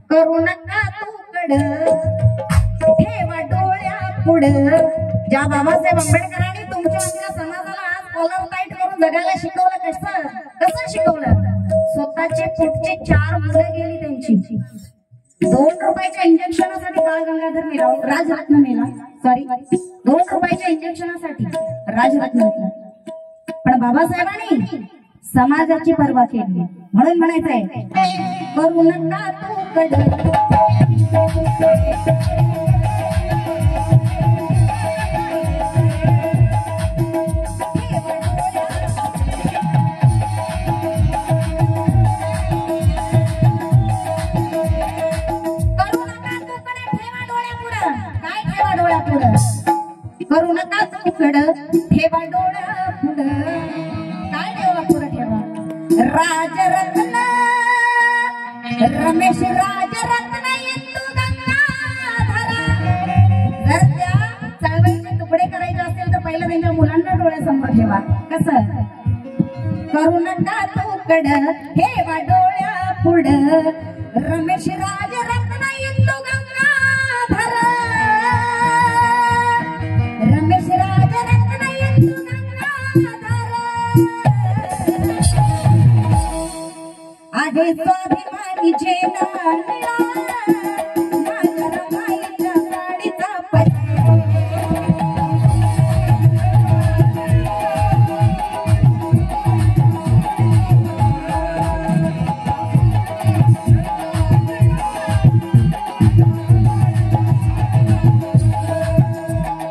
करू नका तू कड ठेवा डोळ्या पुढं. ज्या बाबासाहेब आंबेडकरांनी तुमच्या आमच्या समाजाला आज कॉलर टाईट करून जगायला शिकवलं, कसं शिकवलं? स्वतःचे पुढचे 4 मुलं गेली त्यांची. 2 रुपयाच्या इंजेक्शनासाठी बाळ गंगाधर मेला, राजरत्न मेला, सॉरी 2 रुपयाच्या इंजेक्शनासाठी राजरत्न मेला. पण बाबासाहेबांनी समाजाची पर्वा केली. म्हणून म्हणायचंय करू नका तू कड करू नका तू कड ठेवा डोळ्या पुढं. काय ठेवा पुढं ठेवा? राजरत्न रमेश राजरत्न इंदू गंगाधरा. जर त्या चळवळीचे तुकडे करायचे असेल तर पहिलं त्यांच्या मुलांना डोळ्यासमोर ठेवा. कसं? करू नका तू कड ठेवा डोळ्या पुढं. रमेश राजरत्न इंदू गंगाधरा. रमेश राजरत्न इंदू गंगाधरा. आहे स्वाभिमानी जेना